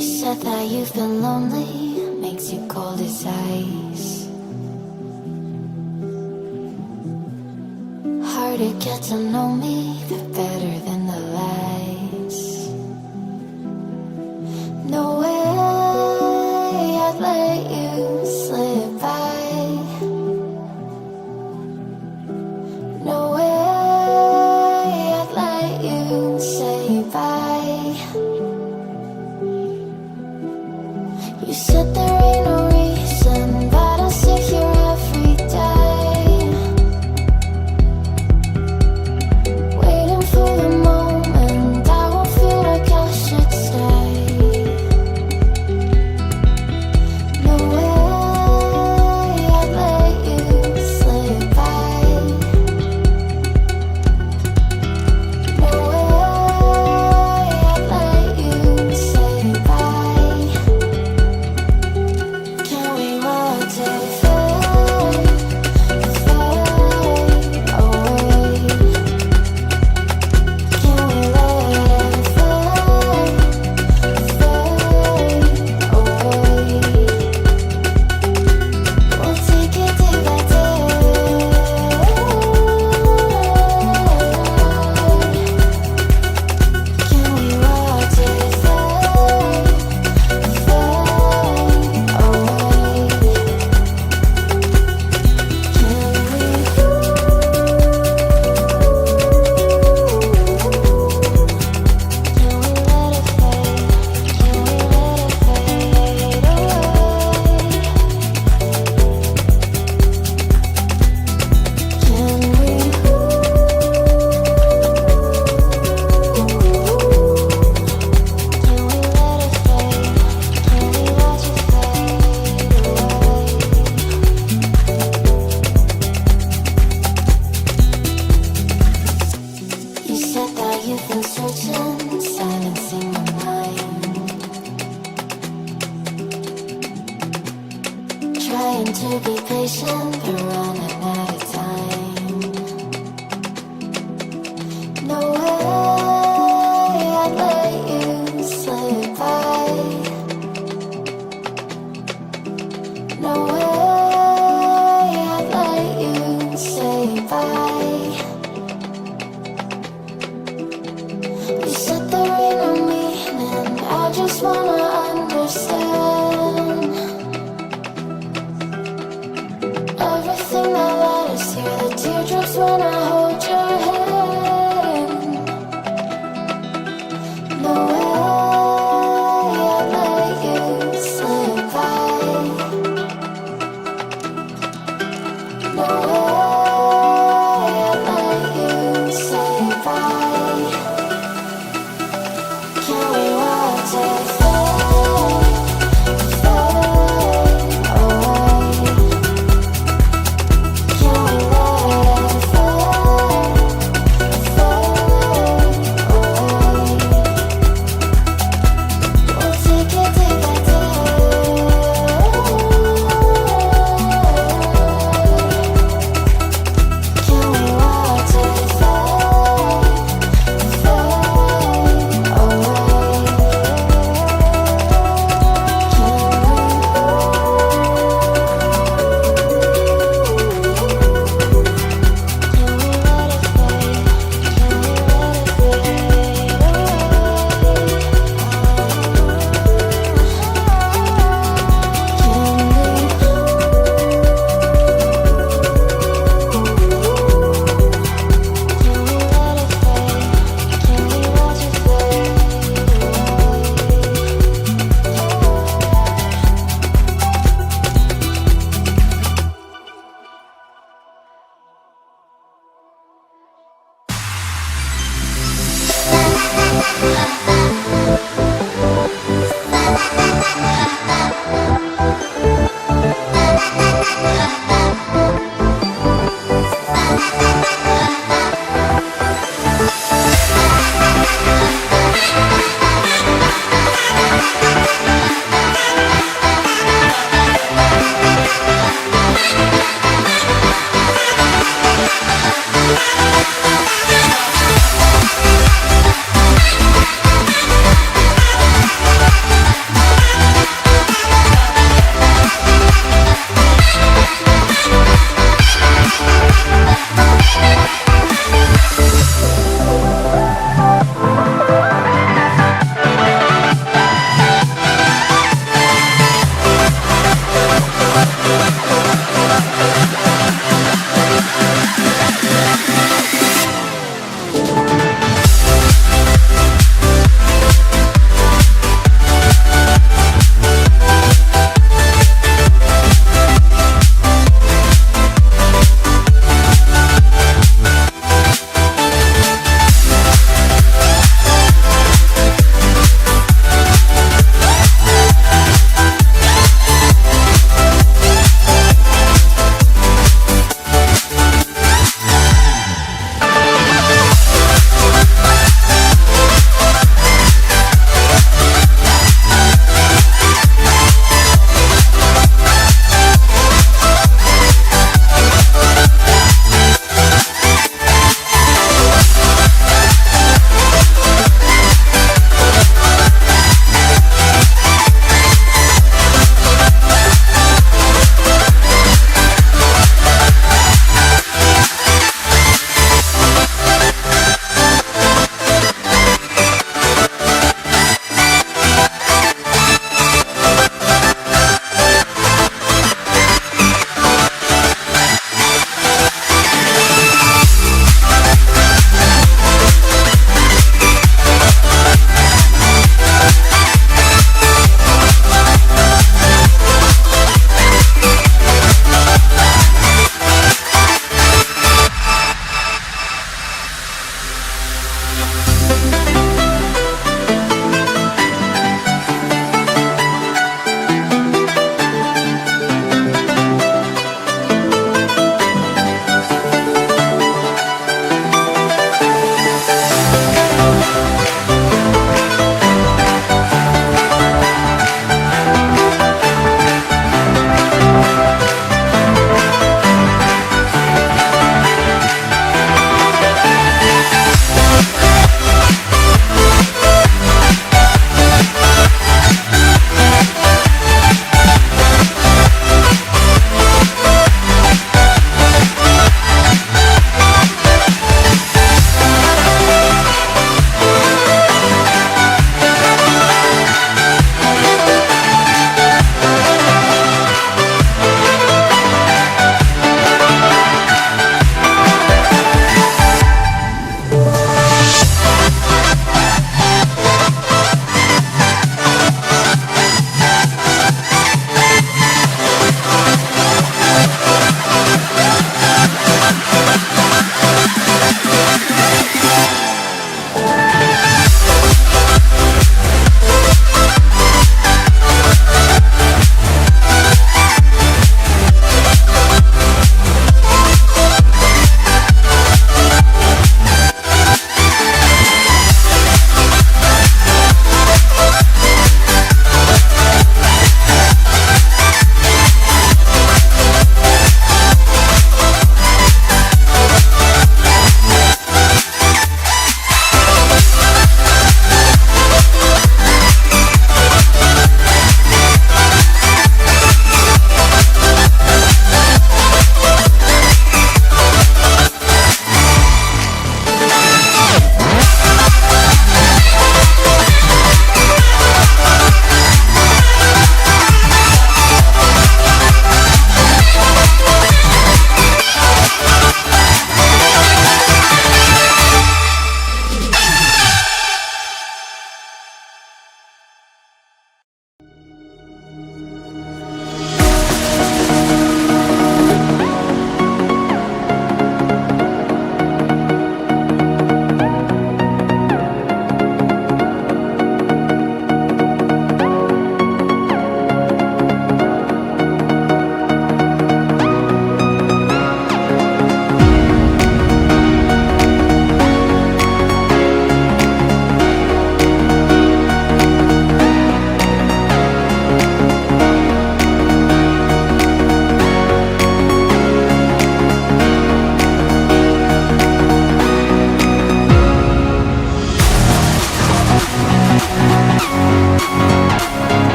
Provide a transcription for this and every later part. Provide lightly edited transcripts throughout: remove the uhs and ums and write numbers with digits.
said that you've been lonely, makes you cold as ice. Hard to get to know me, they're better than the lies. No way I'd let you slip by. No way I'd let you say bye. You said there ain't no reason, but I'll sit here every day, waiting for the moment I won't feel like I should stay. No way I'd let you slip by. No way I'd let you say bye. Can we watch it fade, fade away? Can we let it fade, fade away? We'll take it day by day. Can we watch it fade, fade away? You said that you've been searching, silencing my mind, trying to be patient, but running out of time. No way I'd let you slip by. No way I'd let you say bye. You said there ain't no meaning, I just wanna understand everything that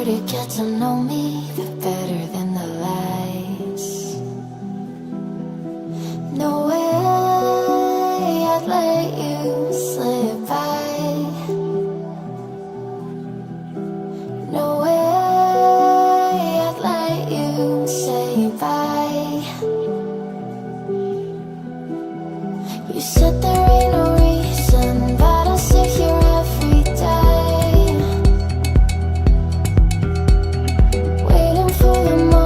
To get to know me better than the lies. No way I'd let you slip by. No way I'd let you say bye. You said there ain't no reason, but I'll sit here every day, waiting for the moment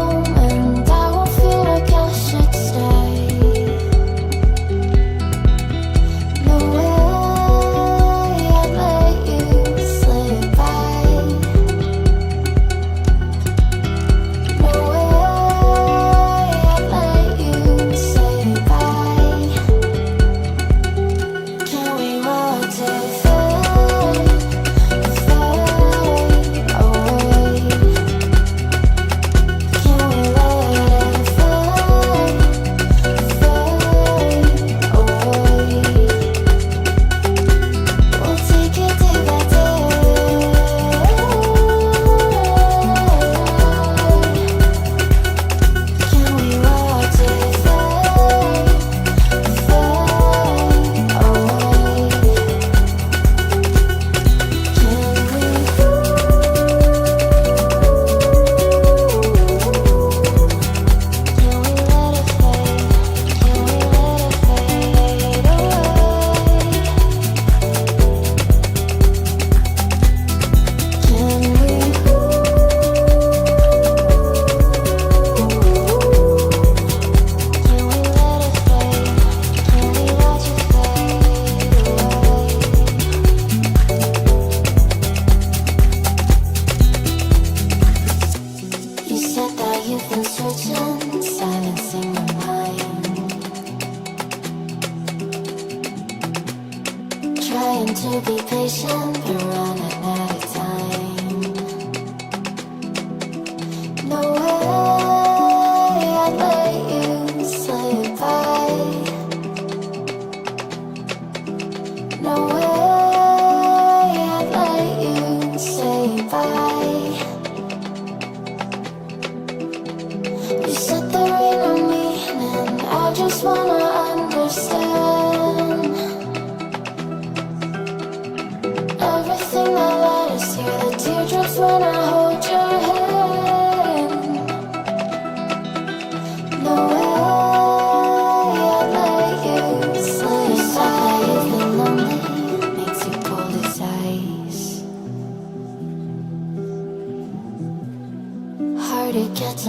just wanna understand everything that led us here. The teardrops when I hold your hand. No way I'd let you slip. The fact that you've been lonely makes you cold as ice. Hard to get to